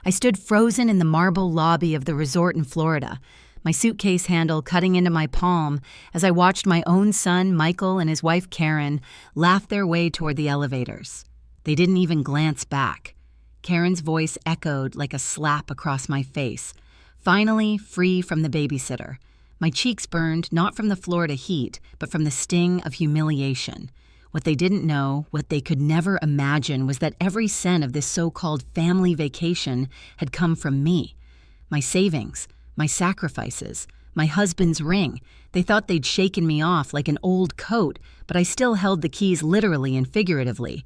I stood frozen in the marble lobby of the resort in Florida, my suitcase handle cutting into my palm as I watched my own son, Michael, and his wife, Karen, laugh their way toward the elevators. They didn't even glance back. Karen's voice echoed like a slap across my face. Finally, free from the babysitter. My cheeks burned not from the Florida heat, but from the sting of humiliation. What they didn't know, what they could never imagine, was that every cent of this so-called family vacation had come from me. My savings, my sacrifices, my husband's ring. They thought they'd shaken me off like an old coat, but I still held the keys literally and figuratively.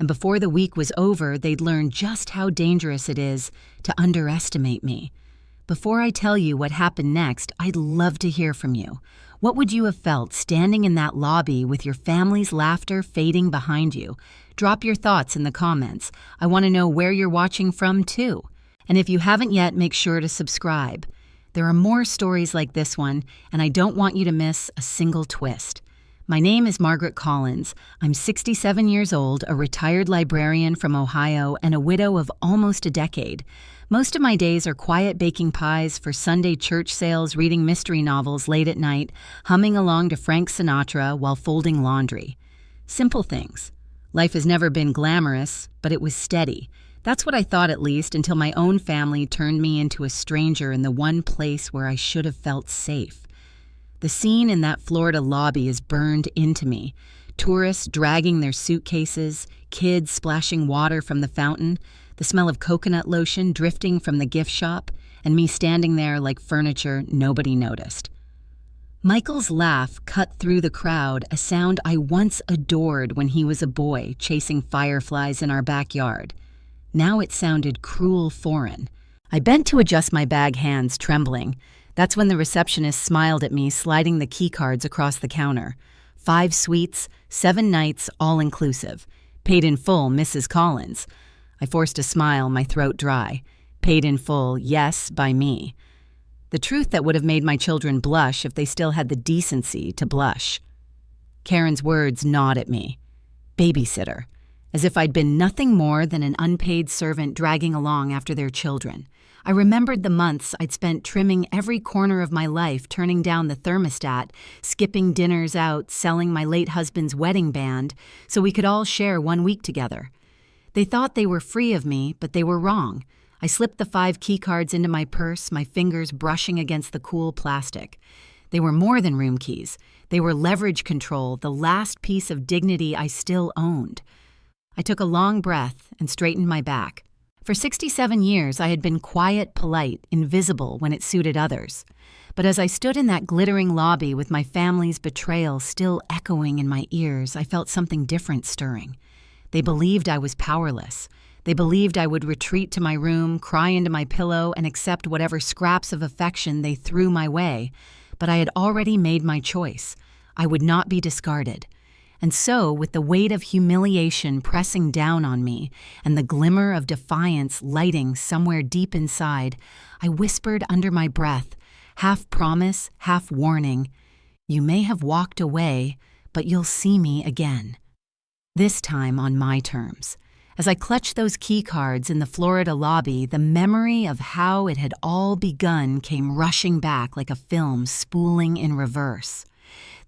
And before the week was over, they'd learn just how dangerous it is to underestimate me. Before I tell you what happened next, I'd love to hear from you. What would you have felt standing in that lobby with your family's laughter fading behind you? Drop your thoughts in the comments. I want to know where you're watching from, too. And if you haven't yet, make sure to subscribe. There are more stories like this one, and I don't want you to miss a single twist. My name is Margaret Collins. I'm 67 years old, a retired librarian from Ohio, and a widow of almost a decade. Most of my days are quiet baking pies for Sunday church sales, reading mystery novels late at night, humming along to Frank Sinatra while folding laundry. Simple things. Life has never been glamorous, but it was steady. That's what I thought, at least, until my own family turned me into a stranger in the one place where I should have felt safe. The scene in that Florida lobby is burned into me. Tourists dragging their suitcases, kids splashing water from the fountain, the smell of coconut lotion drifting from the gift shop, and me standing there like furniture nobody noticed. Michael's laugh cut through the crowd, a sound I once adored when he was a boy chasing fireflies in our backyard. Now it sounded cruel foreign. I bent to adjust my bag, hands trembling. That's when the receptionist smiled at me, sliding the key cards across the counter. 5 suites, 7 nights, all inclusive. Paid in full, Mrs. Collins. I forced a smile, my throat dry. Paid in full, yes, by me. The truth that would have made my children blush if they still had the decency to blush. Karen's words gnawed at me. Babysitter. As if I'd been nothing more than an unpaid servant dragging along after their children. I remembered the months I'd spent trimming every corner of my life, turning down the thermostat, skipping dinners out, selling my late husband's wedding band, so we could all share 1 week together. They thought they were free of me, but they were wrong. I slipped the 5 key cards into my purse, my fingers brushing against the cool plastic. They were more than room keys. They were leverage control, the last piece of dignity I still owned. I took a long breath and straightened my back. For 67 years, I had been quiet, polite, invisible when it suited others. But as I stood in that glittering lobby with my family's betrayal still echoing in my ears, I felt something different stirring. They believed I was powerless. They believed I would retreat to my room, cry into my pillow, and accept whatever scraps of affection they threw my way. But I had already made my choice. I would not be discarded. And so, with the weight of humiliation pressing down on me and the glimmer of defiance lighting somewhere deep inside, I whispered under my breath, half promise, half warning, "You may have walked away, but you'll see me again." This time on my terms. As I clutched those key cards in the Florida lobby, the memory of how it had all begun came rushing back like a film spooling in reverse.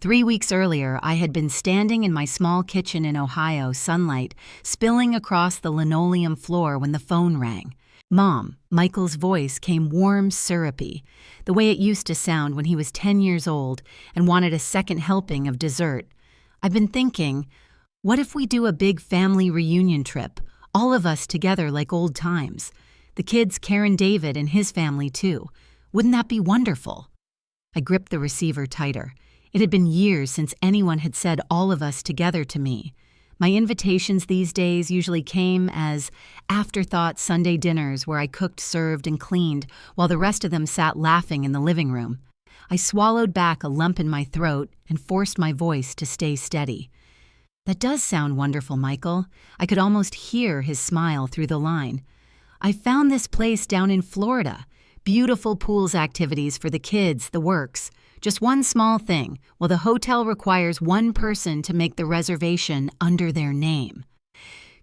3 weeks earlier, I had been standing in my small kitchen in Ohio, sunlight spilling across the linoleum floor when the phone rang. Mom, Michael's voice came warm, syrupy, the way it used to sound when he was 10 years old and wanted a second helping of dessert. I've been thinking, what if we do a big family reunion trip, all of us together like old times? The kids, Karen, David, and his family too. Wouldn't that be wonderful? I gripped the receiver tighter. It had been years since anyone had said all of us together to me. My invitations these days usually came as afterthought Sunday dinners where I cooked, served, and cleaned while the rest of them sat laughing in the living room. I swallowed back a lump in my throat and forced my voice to stay steady. That does sound wonderful, Michael. I could almost hear his smile through the line. I found this place down in Florida. Beautiful pools activities for the kids, the works. Just one small thing. Well, the hotel requires one person to make the reservation under their name.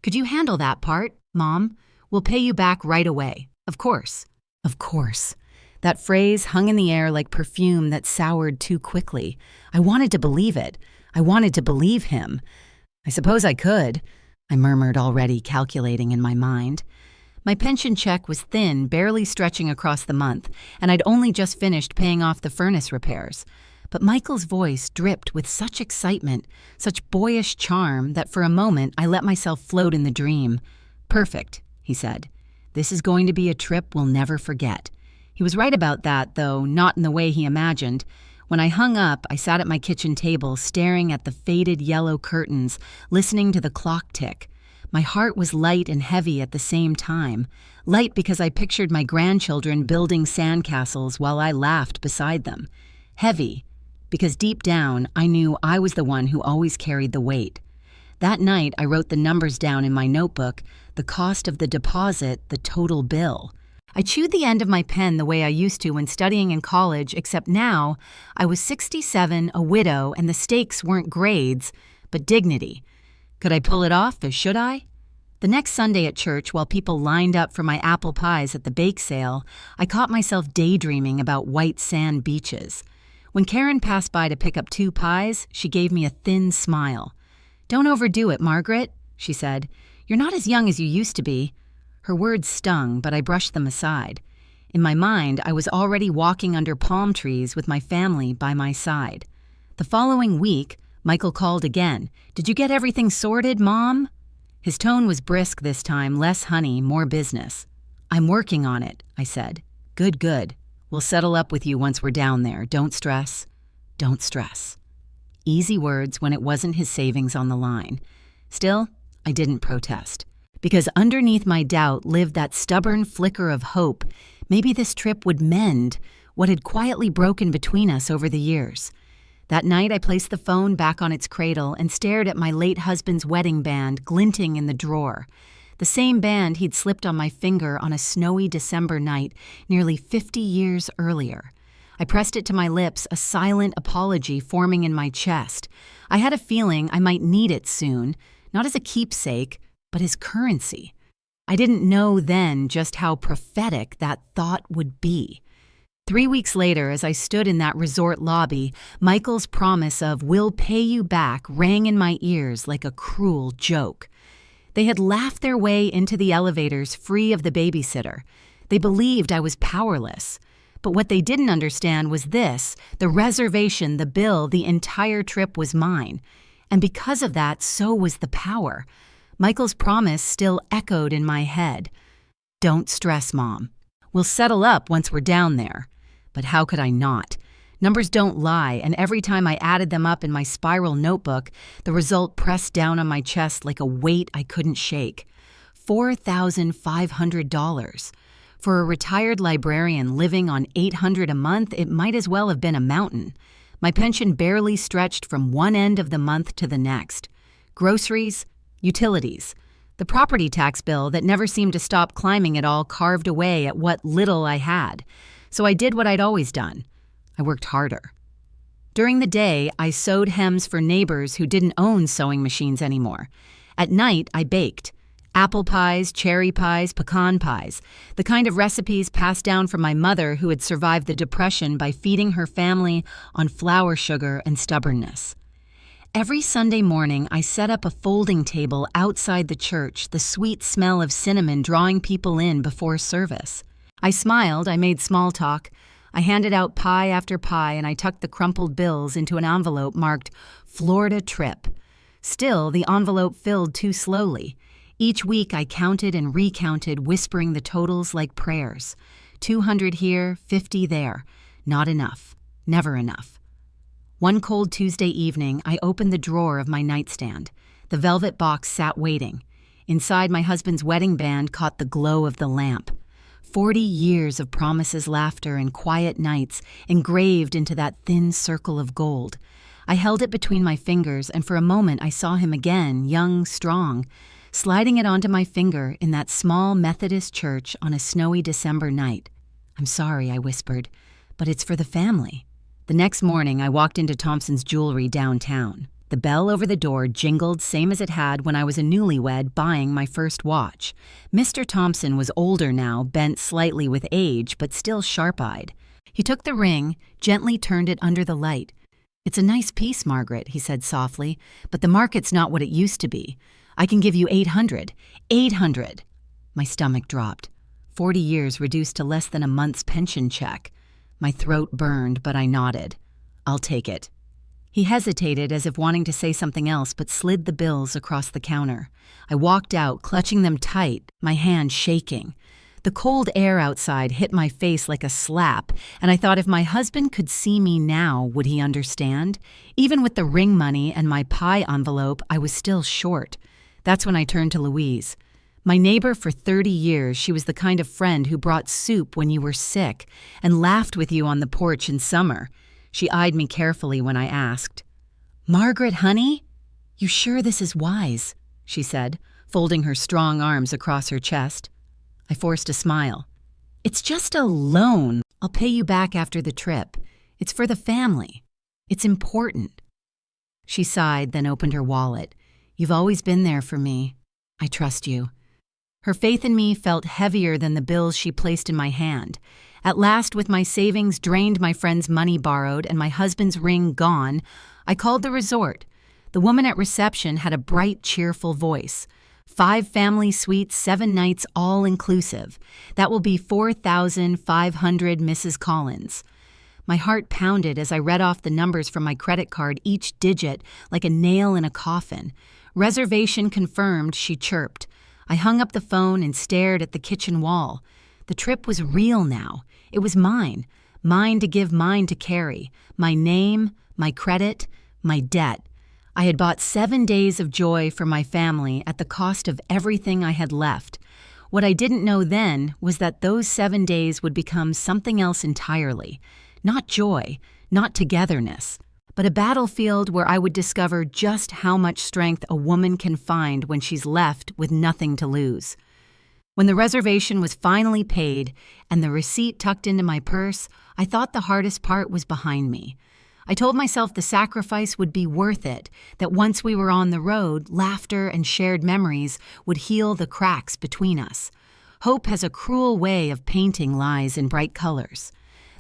Could you handle that part, Mom? We'll pay you back right away. Of course. Of course. That phrase hung in the air like perfume that soured too quickly. I wanted to believe it. I wanted to believe him. I suppose I could, I murmured, already calculating in my mind. My pension check was thin, barely stretching across the month, and I'd only just finished paying off the furnace repairs. But Michael's voice dripped with such excitement, such boyish charm, that for a moment I let myself float in the dream. "Perfect," he said. "This is going to be a trip we'll never forget." He was right about that, though not in the way he imagined. When I hung up, I sat at my kitchen table, staring at the faded yellow curtains, listening to the clock tick. My heart was light and heavy at the same time. Light because I pictured my grandchildren building sandcastles while I laughed beside them. Heavy because deep down I knew I was the one who always carried the weight. That night I wrote the numbers down in my notebook, the cost of the deposit, the total bill. I chewed the end of my pen the way I used to when studying in college, except now I was 67, a widow, and the stakes weren't grades, but dignity. Could I pull it off, or should I? The next Sunday at church, while people lined up for my apple pies at the bake sale, I caught myself daydreaming about white sand beaches. When Karen passed by to pick up 2 pies, she gave me a thin smile. "Don't overdo it, Margaret," she said. "You're not as young as you used to be." Her words stung, but I brushed them aside. In my mind, I was already walking under palm trees with my family by my side. The following week, Michael called again. "Did you get everything sorted, Mom?" His tone was brisk this time, less honey, more business. "I'm working on it," I said. "Good, good. We'll settle up with you once we're down there. Don't stress. Don't stress." Easy words when it wasn't his savings on the line. Still, I didn't protest. Because underneath my doubt lived that stubborn flicker of hope. Maybe this trip would mend what had quietly broken between us over the years. That night I placed the phone back on its cradle and stared at my late husband's wedding band glinting in the drawer. The same band he'd slipped on my finger on a snowy December night nearly 50 years earlier. I pressed it to my lips, a silent apology forming in my chest. I had a feeling I might need it soon, not as a keepsake, but as currency. I didn't know then just how prophetic that thought would be. 3 weeks later, as I stood in that resort lobby, Michael's promise of "we'll pay you back" rang in my ears like a cruel joke. They had laughed their way into the elevators free of the babysitter. They believed I was powerless. But what they didn't understand was this: the reservation, the bill, the entire trip was mine. And because of that, so was the power. Michael's promise still echoed in my head. "Don't stress, Mom. We'll settle up once we're down there." But how could I not? Numbers don't lie, and every time I added them up in my spiral notebook, the result pressed down on my chest like a weight I couldn't shake. $4,500. For a retired librarian living on $800 a month, it might as well have been a mountain. My pension barely stretched from one end of the month to the next. Groceries, utilities. The property tax bill that never seemed to stop climbing at all carved away at what little I had. So I did what I'd always done. I worked harder. During the day, I sewed hems for neighbors who didn't own sewing machines anymore. At night, I baked. Apple pies, cherry pies, pecan pies. The kind of recipes passed down from my mother who had survived the Depression by feeding her family on flour, sugar, and stubbornness. Every Sunday morning, I set up a folding table outside the church, the sweet smell of cinnamon drawing people in before service. I smiled, I made small talk. I handed out pie after pie, and I tucked the crumpled bills into an envelope marked Florida Trip. Still, the envelope filled too slowly. Each week, I counted and recounted, whispering the totals like prayers. 200 here, 50 there. Not enough. Never enough. One cold Tuesday evening, I opened the drawer of my nightstand. The velvet box sat waiting. Inside, my husband's wedding band caught the glow of the lamp. 40 years of promises, laughter, and quiet nights engraved into that thin circle of gold. I held it between my fingers, and for a moment I saw him again, young, strong, sliding it onto my finger in that small Methodist church on a snowy December night. "I'm sorry," I whispered, "but it's for the family." The next morning, I walked into Thompson's Jewelry downtown. The bell over the door jingled same as it had when I was a newlywed buying my first watch. Mr. Thompson was older now, bent slightly with age, but still sharp-eyed. He took the ring, gently turned it under the light. "It's a nice piece, Margaret," he said softly, "but the market's not what it used to be. I can give you 800. 800! My stomach dropped. 40 years reduced to less than a month's pension check. My throat burned, but I nodded. "I'll take it." He hesitated as if wanting to say something else, but slid the bills across the counter. I walked out, clutching them tight, my hand shaking. The cold air outside hit my face like a slap, and I thought if my husband could see me now, would he understand? Even with the ring money and my pie envelope, I was still short. That's when I turned to Louise. My neighbor for 30 years, she was the kind of friend who brought soup when you were sick and laughed with you on the porch in summer. She eyed me carefully when I asked. "Margaret, honey? You sure this is wise?" she said, folding her strong arms across her chest. I forced a smile. "It's just a loan. I'll pay you back after the trip. It's for the family. It's important." She sighed, then opened her wallet. "You've always been there for me. I trust you." Her faith in me felt heavier than the bills she placed in my hand. At last, with my savings drained, my friend's money borrowed, and my husband's ring gone, I called the resort. The woman at reception had a bright, cheerful voice. 5 family suites, 7 nights, all inclusive. That will be 4,500, Mrs. Collins. My heart pounded as I read off the numbers from my credit card, each digit like a nail in a coffin. "Reservation confirmed," she chirped. I hung up the phone and stared at the kitchen wall. The trip was real now. It was mine. Mine to give, mine to carry. My name, my credit, my debt. I had bought 7 days of joy for my family at the cost of everything I had left. What I didn't know then was that those 7 days would become something else entirely. Not joy, not togetherness, but a battlefield where I would discover just how much strength a woman can find when she's left with nothing to lose. When the reservation was finally paid and the receipt tucked into my purse, I thought the hardest part was behind me. I told myself the sacrifice would be worth it, that once we were on the road, laughter and shared memories would heal the cracks between us. Hope has a cruel way of painting lies in bright colors.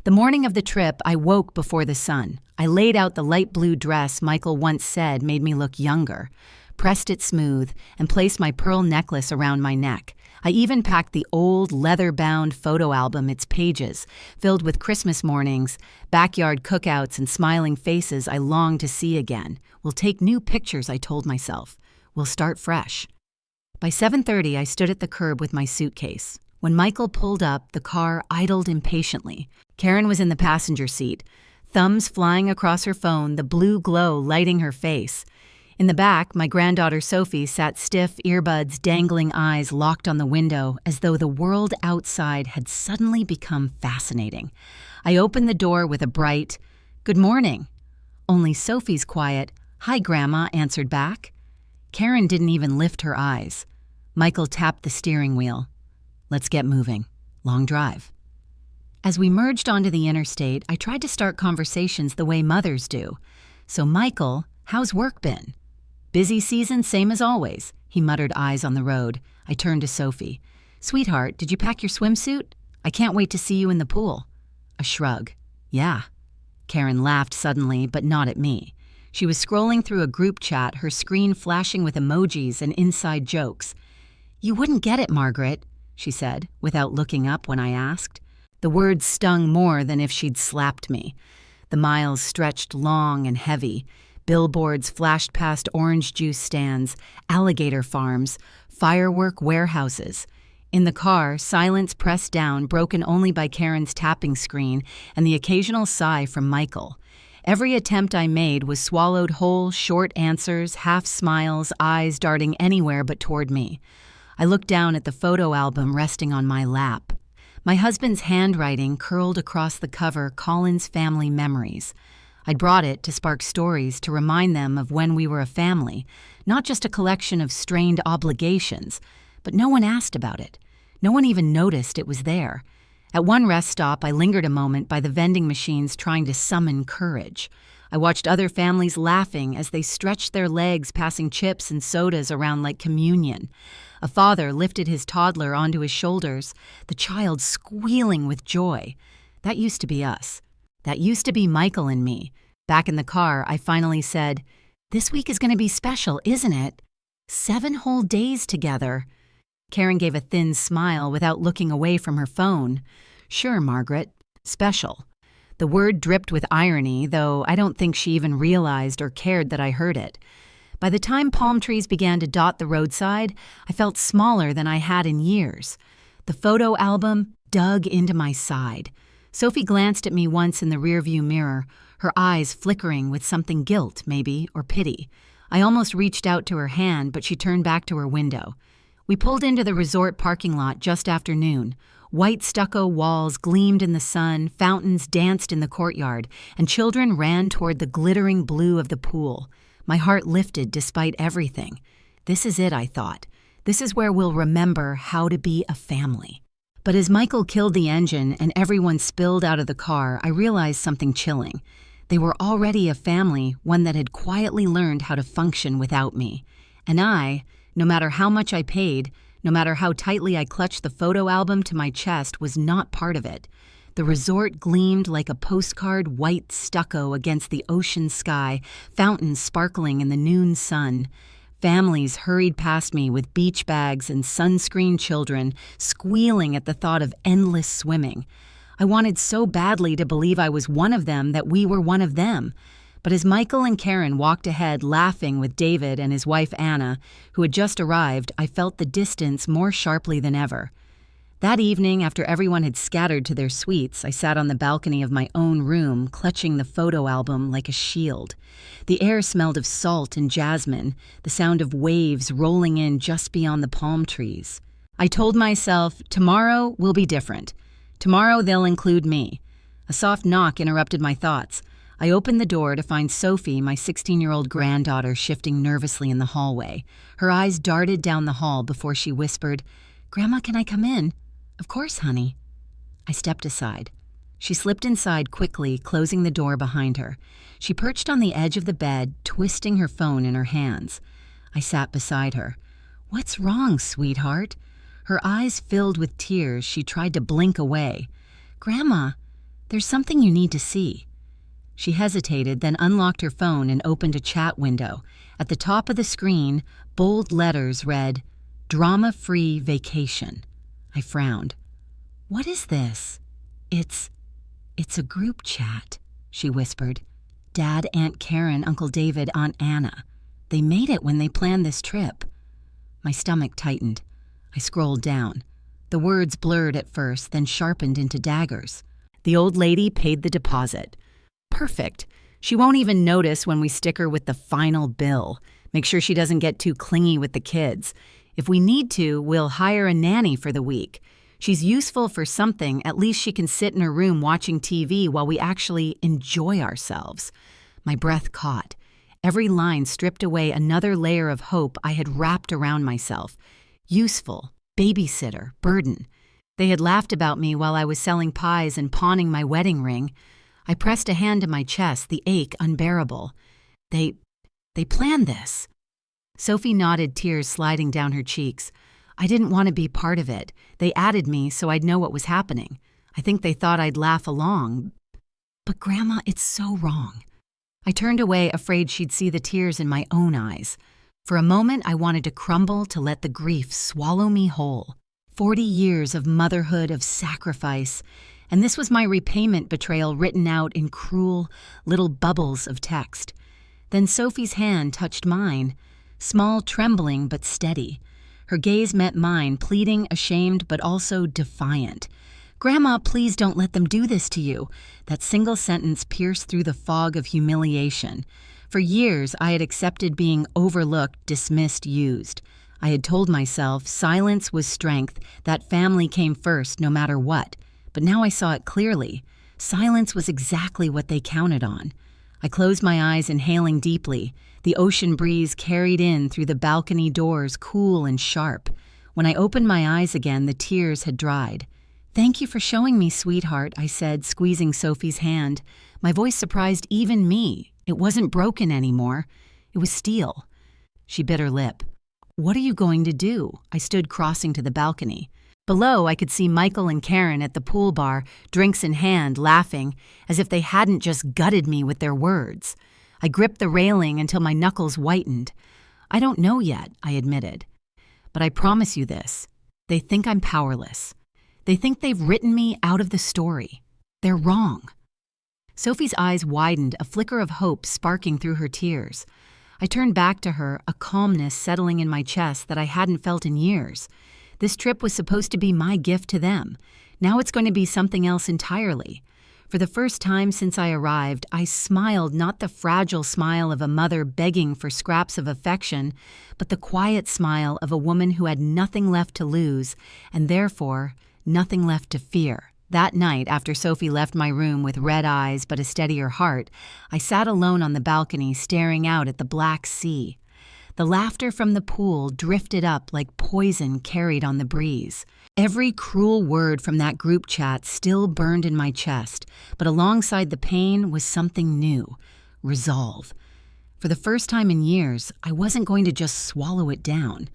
The morning of the trip, I woke before the sun. I laid out the light blue dress Michael once said made me look younger, pressed it smooth, and placed my pearl necklace around my neck. I even packed the old leather-bound photo album, its pages, filled with Christmas mornings, backyard cookouts, and smiling faces I longed to see again. "We'll take new pictures," I told myself. "We'll start fresh." By 7:30, I stood at the curb with my suitcase. When Michael pulled up, the car idled impatiently. Karen was in the passenger seat, thumbs flying across her phone, the blue glow lighting her face. In the back, my granddaughter Sophie sat stiff, earbuds, dangling eyes locked on the window, as though the world outside had suddenly become fascinating. I opened the door with a bright, "Good morning." Only Sophie's quiet, "Hi, Grandma," answered back. Karen didn't even lift her eyes. Michael tapped the steering wheel. "Let's get moving. Long drive." As we merged onto the interstate, I tried to start conversations the way mothers do. "So, Michael, how's work been?" "Busy season, same as always," he muttered, eyes on the road. I turned to Sophie. "Sweetheart, did you pack your swimsuit? I can't wait to see you in the pool." A shrug. "Yeah." Karen laughed suddenly, but not at me. She was scrolling through a group chat, her screen flashing with emojis and inside jokes. "You wouldn't get it, Margaret," she said, without looking up when I asked. The words stung more than if she'd slapped me. The miles stretched long and heavy. Billboards flashed past orange juice stands, alligator farms, firework warehouses. In the car, silence pressed down, broken only by Karen's tapping screen and the occasional sigh from Michael. Every attempt I made was swallowed whole, short answers, half smiles, eyes darting anywhere but toward me. I looked down at the photo album resting on my lap. My husband's handwriting curled across the cover, Collins Family Memories. I'd brought it to spark stories, to remind them of when we were a family, not just a collection of strained obligations. But no one asked about it. No one even noticed it was there. At one rest stop, I lingered a moment by the vending machines trying to summon courage. I watched other families laughing as they stretched their legs, passing chips and sodas around like communion. A father lifted his toddler onto his shoulders, the child squealing with joy. That used to be us. That used to be Michael and me. Back in the car, I finally said, "This week is going to be special, isn't it? 7 whole days together." Karen gave a thin smile without looking away from her phone. "Sure, Margaret. Special." The word dripped with irony, though I don't think she even realized or cared that I heard it. By the time palm trees began to dot the roadside, I felt smaller than I had in years. The photo album dug into my side. Sophie glanced at me once in the rearview mirror, her eyes flickering with something guilt, maybe, or pity. I almost reached out to her hand, but she turned back to her window. We pulled into the resort parking lot just after noon. White stucco walls gleamed in the sun, fountains danced in the courtyard, and children ran toward the glittering blue of the pool. My heart lifted despite everything. This is it, I thought. This is where we'll remember how to be a family. But as Michael killed the engine and everyone spilled out of the car, I realized something chilling. They were already a family, one that had quietly learned how to function without me. And I, no matter how much I paid, no matter how tightly I clutched the photo album to my chest, was not part of it. The resort gleamed like a postcard white stucco against the ocean sky, fountains sparkling in the noon sun. Families hurried past me with beach bags and sunscreen children, squealing at the thought of endless swimming. I wanted so badly to believe I was one of them that we were one of them. But as Michael and Karen walked ahead laughing with David and his wife Anna, who had just arrived, I felt the distance more sharply than ever. That evening, after everyone had scattered to their suites, I sat on the balcony of my own room, clutching the photo album like a shield. The air smelled of salt and jasmine, the sound of waves rolling in just beyond the palm trees. I told myself, tomorrow will be different. Tomorrow they'll include me. A soft knock interrupted my thoughts. I opened the door to find Sophie, my 16-year-old granddaughter, shifting nervously in the hallway. Her eyes darted down the hall before she whispered, "Grandma, can I come in?" "Of course, honey." I stepped aside. She slipped inside quickly, closing the door behind her. She perched on the edge of the bed, twisting her phone in her hands. I sat beside her. "What's wrong, sweetheart?" Her eyes filled with tears. She tried to blink away. "Grandma, there's something you need to see." She hesitated, then unlocked her phone and opened a chat window. At the top of the screen, bold letters read, "Drama-free vacation." I frowned. "What is this?" It's a group chat," she whispered. "Dad, Aunt Karen, Uncle David, Aunt Anna. They made it when they planned this trip." My stomach tightened. I scrolled down. The words blurred at first, then sharpened into daggers. "The old lady paid the deposit. Perfect. She won't even notice when we stick her with the final bill. Make sure she doesn't get too clingy with the kids. If we need to, we'll hire a nanny for the week. She's useful for something. At least she can sit in her room watching TV while we actually enjoy ourselves." My breath caught. Every line stripped away another layer of hope I had wrapped around myself. Useful, babysitter, burden. They had laughed about me while I was selling pies and pawning my wedding ring. I pressed a hand to my chest, the ache unbearable. They planned this. Sophie nodded, tears sliding down her cheeks. "I didn't want to be part of it. They added me so I'd know what was happening. I think they thought I'd laugh along. But Grandma, it's so wrong." I turned away, afraid she'd see the tears in my own eyes. For a moment, I wanted to crumble, to let the grief swallow me whole. 40 years of motherhood, of sacrifice, and this was my repayment betrayal written out in cruel little bubbles of text. Then Sophie's hand touched mine, small, trembling, but steady. Her gaze met mine, pleading, ashamed, but also defiant. "Grandma, please don't let them do this to you." That single sentence pierced through the fog of humiliation. For years, I had accepted being overlooked, dismissed, used. I had told myself silence was strength, that family came first no matter what. But now I saw it clearly. Silence was exactly what they counted on. I closed my eyes, inhaling deeply. The ocean breeze carried in through the balcony doors, cool and sharp. When I opened my eyes again, the tears had dried. "Thank you for showing me, sweetheart," I said, squeezing Sophie's hand. My voice surprised even me. It wasn't broken anymore. It was steel. She bit her lip. "What are you going to do?" I stood crossing to the balcony. Below, I could see Michael and Karen at the pool bar, drinks in hand, laughing, as if they hadn't just gutted me with their words. I gripped the railing until my knuckles whitened. "I don't know yet," I admitted. "But I promise you this. They think I'm powerless. They think they've written me out of the story. They're wrong." Sophie's eyes widened, a flicker of hope sparking through her tears. I turned back to her, a calmness settling in my chest that I hadn't felt in years. This trip was supposed to be my gift to them. Now it's going to be something else entirely. For the first time since I arrived, I smiled, not the fragile smile of a mother begging for scraps of affection, but the quiet smile of a woman who had nothing left to lose, and therefore nothing left to fear. That night, after Sophie left my room with red eyes but a steadier heart, I sat alone on the balcony staring out at the black sea. The laughter from the pool drifted up like poison carried on the breeze. Every cruel word from that group chat still burned in my chest, but alongside the pain was something new: resolve. For the first time in years, I wasn't going to just swallow it down.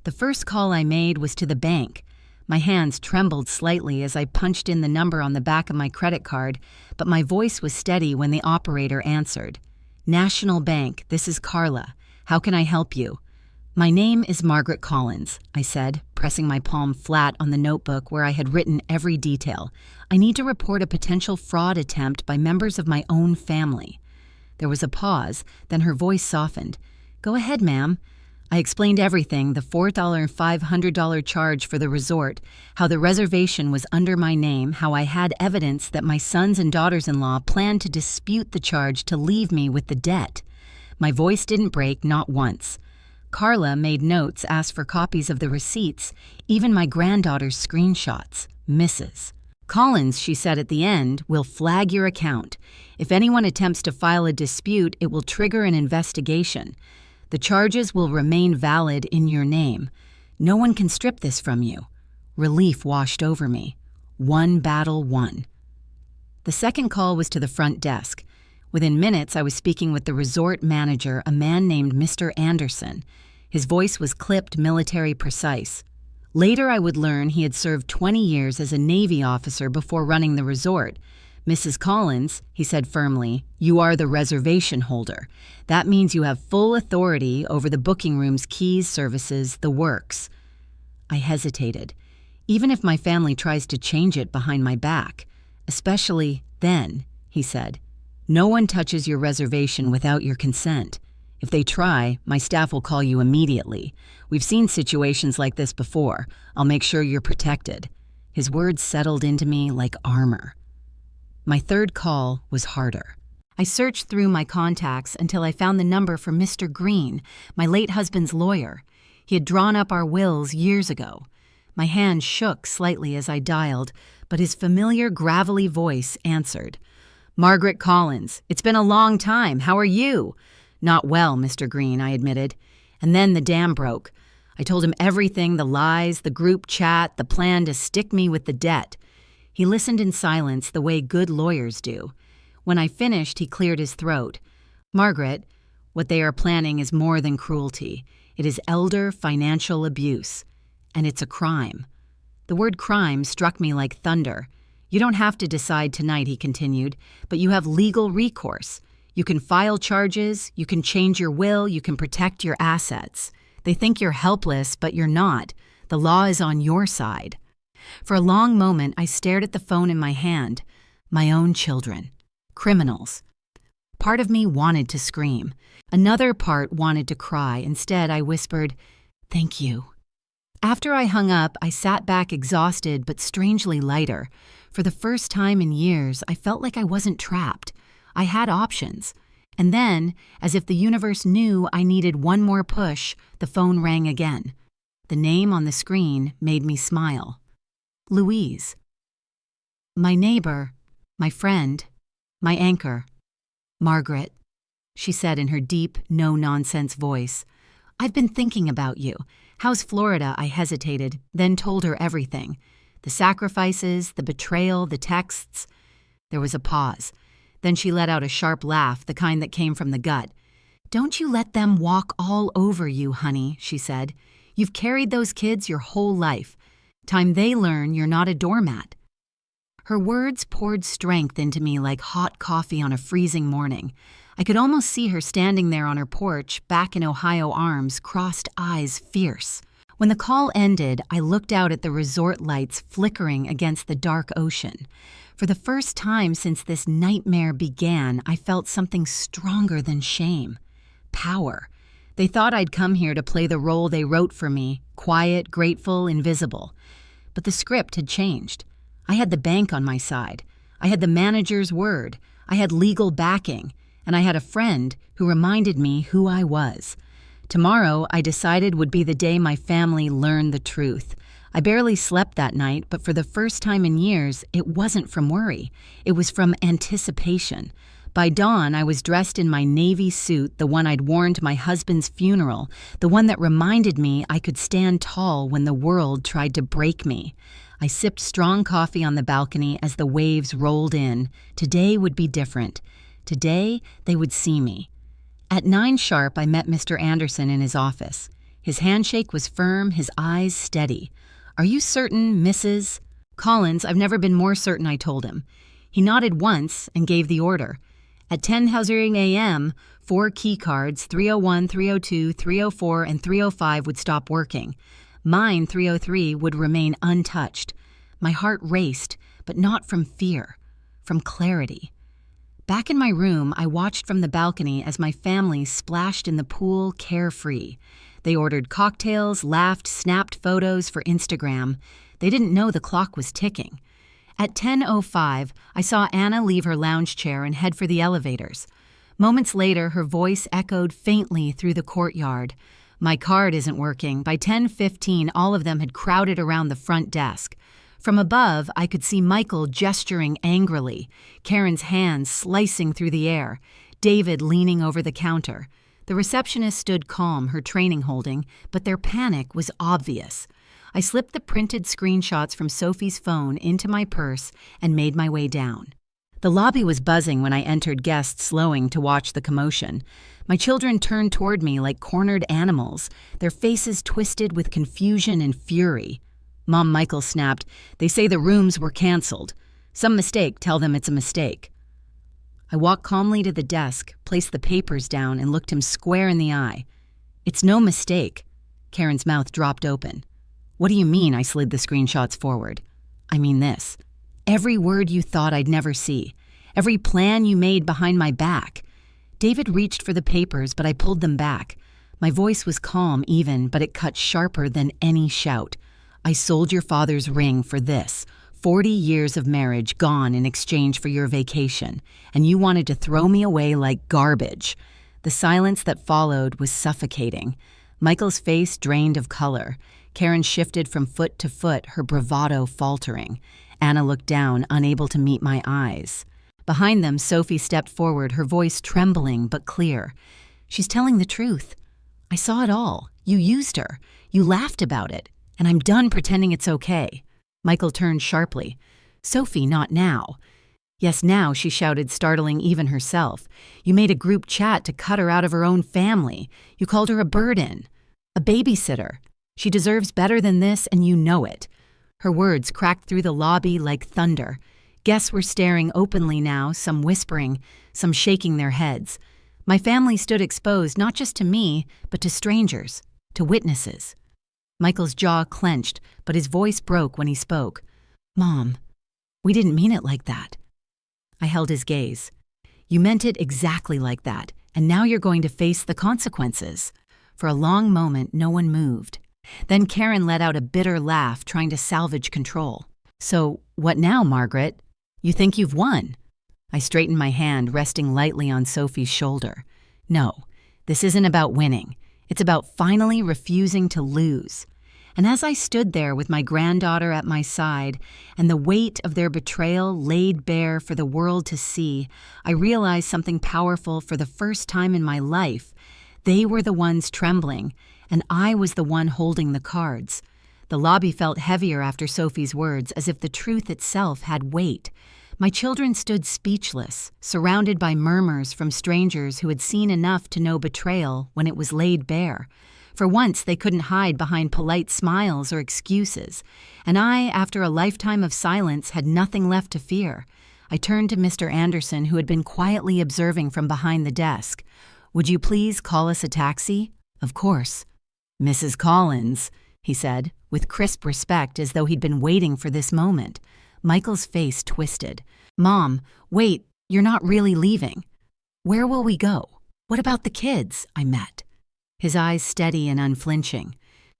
The first call I made was to the bank. My hands trembled slightly as I punched in the number on the back of my credit card, but my voice was steady when the operator answered. "National Bank, this is Carla. How can I help you?" "My name is Margaret Collins," I said, pressing my palm flat on the notebook where I had written every detail. "I need to report a potential fraud attempt by members of my own family." There was a pause, then her voice softened. "Go ahead, ma'am." I explained everything: the $4,500 charge for the resort, how the reservation was under my name, how I had evidence that my sons and daughters-in-law planned to dispute the charge to leave me with the debt. My voice didn't break, not once. Carla made notes, asked for copies of the receipts, even my granddaughter's screenshots. "Mrs. Collins," she said at the end, "will flag your account. If anyone attempts to file a dispute, it will trigger an investigation. The charges will remain valid in your name. No one can strip this from you." Relief washed over me. One battle won. The second call was to the front desk. Within minutes, I was speaking with the resort manager, a man named Mr. Anderson. His voice was clipped, military precise. Later, I would learn he had served 20 years as a Navy officer before running the resort. "Mrs. Collins," he said firmly, "you are the reservation holder. That means you have full authority over the booking room's keys, services, the works." I hesitated. "Even if my family tries to change it behind my back." "Especially then," he said. "No one touches your reservation without your consent. If they try, my staff will call you immediately. We've seen situations like this before. I'll make sure you're protected." His words settled into me like armor. My third call was harder. I searched through my contacts until I found the number for Mr. Green, my late husband's lawyer. He had drawn up our wills years ago. My hand shook slightly as I dialed, but his familiar gravelly voice answered. "Margaret Collins, it's been a long time. How are you?" "Not well, Mr. Green," I admitted. And then the dam broke. I told him everything: the lies, the group chat, the plan to stick me with the debt. He listened in silence, the way good lawyers do. When I finished, he cleared his throat. "Margaret, what they are planning is more than cruelty. It is elder financial abuse. And it's a crime." The word crime struck me like thunder. "You don't have to decide tonight," he continued, "but you have legal recourse. You can file charges, you can change your will, you can protect your assets. They think you're helpless, but you're not. The law is on your side." For a long moment, I stared at the phone in my hand. My own children. Criminals. Part of me wanted to scream. Another part wanted to cry. Instead, I whispered, "Thank you." After I hung up, I sat back exhausted but strangely lighter. For the first time in years, I felt like I wasn't trapped. I had options. And then, as if the universe knew I needed one more push, the phone rang again. The name on the screen made me smile. Louise. My neighbor, my friend, my anchor. "Margaret," she said in her deep, no-nonsense voice. "I've been thinking about you. How's Florida?" I hesitated, then told her everything. The sacrifices, the betrayal, the texts. There was a pause. Then she let out a sharp laugh, the kind that came from the gut. "Don't you let them walk all over you, honey," she said. "You've carried those kids your whole life. Time they learn you're not a doormat." Her words poured strength into me like hot coffee on a freezing morning. I could almost see her standing there on her porch, back in Ohio arms, crossed eyes fierce. When the call ended, I looked out at the resort lights flickering against the dark ocean. For the first time since this nightmare began, I felt something stronger than shame. Power. They thought I'd come here to play the role they wrote for me, quiet, grateful, invisible. But the script had changed. I had the bank on my side. I had the manager's word. I had legal backing. And I had a friend who reminded me who I was. Tomorrow, I decided, would be the day my family learned the truth. I barely slept that night, but for the first time in years, it wasn't from worry. It was from anticipation. By dawn, I was dressed in my navy suit, the one I'd worn to my husband's funeral, the one that reminded me I could stand tall when the world tried to break me. I sipped strong coffee on the balcony as the waves rolled in. Today would be different. Today, they would see me. At 9 sharp, I met Mr. Anderson in his office. His handshake was firm, his eyes steady. "Are you certain, Mrs. Collins?" "I've never been more certain," I told him. He nodded once and gave the order. At 10:00 a.m., 4 key cards, 301, 302, 304, and 305 would stop working. Mine, 303, would remain untouched. My heart raced, but not from fear, from clarity. Back in my room, I watched from the balcony as my family splashed in the pool carefree. They ordered cocktails, laughed, snapped photos for Instagram. They didn't know the clock was ticking. At 10:05, I saw Anna leave her lounge chair and head for the elevators. Moments later, her voice echoed faintly through the courtyard. "My card isn't working." By 10:15, all of them had crowded around the front desk. From above, I could see Michael gesturing angrily, Karen's hands slicing through the air, David leaning over the counter. The receptionist stood calm, her training holding, but their panic was obvious. I slipped the printed screenshots from Sophie's phone into my purse and made my way down. The lobby was buzzing when I entered, guests slowing to watch the commotion. My children turned toward me like cornered animals, their faces twisted with confusion and fury. Mom Michael snapped, "They say the rooms were canceled. Some mistake, tell them it's a mistake." I walked calmly to the desk, placed the papers down, and looked him square in the eye. "It's no mistake." Karen's mouth dropped open. "What do you mean?" I slid the screenshots forward. "I mean this. Every word you thought I'd never see. Every plan you made behind my back." David reached for the papers, but I pulled them back. My voice was calm, even, but it cut sharper than any shout. "I sold your father's ring for this. 40 years of marriage gone in exchange for your vacation, and you wanted to throw me away like garbage." The silence that followed was suffocating. Michael's face drained of color. Karen shifted from foot to foot, her bravado faltering. Anna looked down, unable to meet my eyes. Behind them, Sophie stepped forward, her voice trembling but clear. "She's telling the truth. I saw it all. You used her. You laughed about it. And I'm done pretending it's okay." Michael turned sharply. "Sophie, not now." "Yes, now," she shouted, startling even herself. "You made a group chat to cut her out of her own family. You called her a burden, a babysitter. She deserves better than this, and you know it." Her words cracked through the lobby like thunder. Guests were staring openly now, some whispering, some shaking their heads. My family stood exposed not just to me, but to strangers, to witnesses. Michael's jaw clenched, but his voice broke when he spoke. "Mom, we didn't mean it like that." I held his gaze. "You meant it exactly like that, and now you're going to face the consequences." For a long moment, no one moved. Then Karen let out a bitter laugh, trying to salvage control. "So, what now, Margaret? You think you've won?" I straightened my hand, resting lightly on Sophie's shoulder. "No, this isn't about winning. It's about finally refusing to lose." And as I stood there with my granddaughter at my side and the weight of their betrayal laid bare for the world to see, I realized something powerful for the first time in my life. They were the ones trembling, and I was the one holding the cards. The lobby felt heavier after Sophie's words, as if the truth itself had weight. My children stood speechless, surrounded by murmurs from strangers who had seen enough to know betrayal when it was laid bare. For once, they couldn't hide behind polite smiles or excuses, and I, after a lifetime of silence, had nothing left to fear. I turned to Mr. Anderson, who had been quietly observing from behind the desk. "Would you please call us a taxi?" "Of course." "Mrs. Collins," he said, with crisp respect as though he'd been waiting for this moment. Michael's face twisted. "Mom, wait, you're not really leaving." "Where will we go? What about the kids?" I met. His eyes steady and unflinching.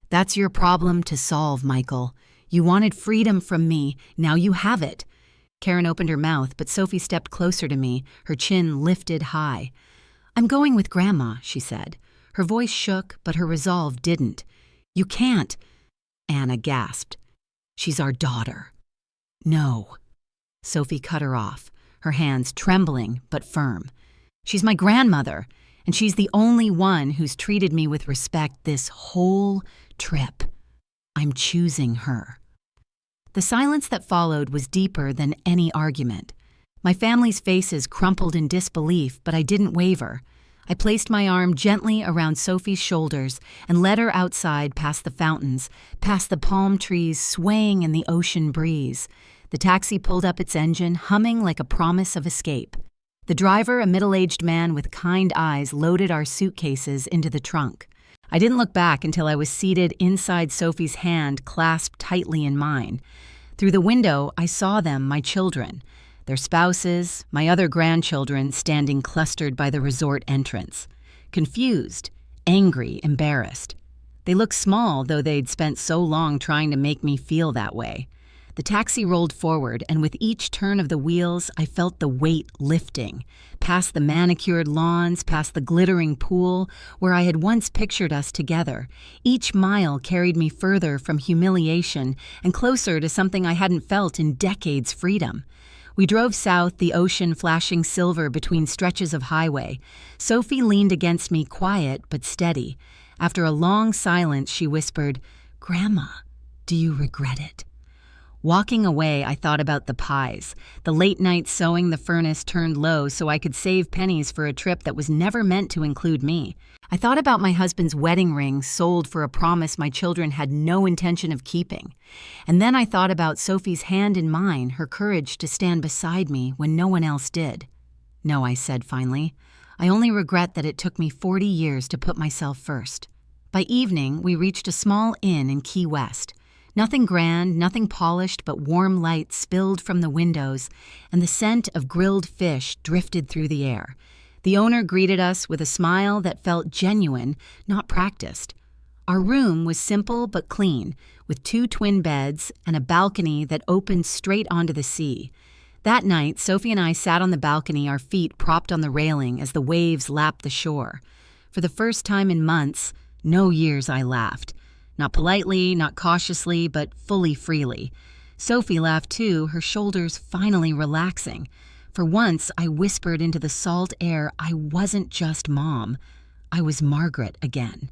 "That's your problem to solve, Michael. You wanted freedom from me, now you have it." Karen opened her mouth, but Sophie stepped closer to me, her chin lifted high. "I'm going with Grandma," she said. Her voice shook, but her resolve didn't. "You can't." Anna gasped. "She's our daughter." "No." Sophie cut her off, her hands trembling but firm. "She's my grandmother, and she's the only one who's treated me with respect this whole trip. I'm choosing her." The silence that followed was deeper than any argument. My family's faces crumpled in disbelief, but I didn't waver. I placed my arm gently around Sophie's shoulders and led her outside past the fountains, past the palm trees swaying in the ocean breeze. The taxi pulled up its engine, humming like a promise of escape. The driver, a middle-aged man with kind eyes, loaded our suitcases into the trunk. I didn't look back until I was seated inside Sophie's hand clasped tightly in mine. Through the window, I saw them, my children, their spouses, my other grandchildren standing clustered by the resort entrance. Confused, angry, embarrassed. They looked small, though they'd spent so long trying to make me feel that way. The taxi rolled forward, and with each turn of the wheels, I felt the weight lifting, past the manicured lawns, past the glittering pool, where I had once pictured us together. Each mile carried me further from humiliation and closer to something I hadn't felt in decades' freedom. We drove south, the ocean flashing silver between stretches of highway. Sophie leaned against me, quiet but steady. After a long silence, she whispered, "Grandma, do you regret it?" Walking away, I thought about the pies, the late night sewing the furnace turned low so I could save pennies for a trip that was never meant to include me. I thought about my husband's wedding ring sold for a promise my children had no intention of keeping. And then I thought about Sophie's hand in mine, her courage to stand beside me when no one else did. "No," I said finally. "I only regret that it took me 40 years to put myself first." By evening, we reached a small inn in Key West. Nothing grand, nothing polished, but warm light spilled from the windows, and the scent of grilled fish drifted through the air. The owner greeted us with a smile that felt genuine, not practiced. Our room was simple but clean, with 2 twin beds and a balcony that opened straight onto the sea. That night, Sophie and I sat on the balcony, our feet propped on the railing as the waves lapped the shore. For the first time in months, no years, I laughed. Not politely, not cautiously, but fully freely. Sophie laughed too, her shoulders finally relaxing. For once, I whispered into the salt air I wasn't just Mom. I was Margaret again.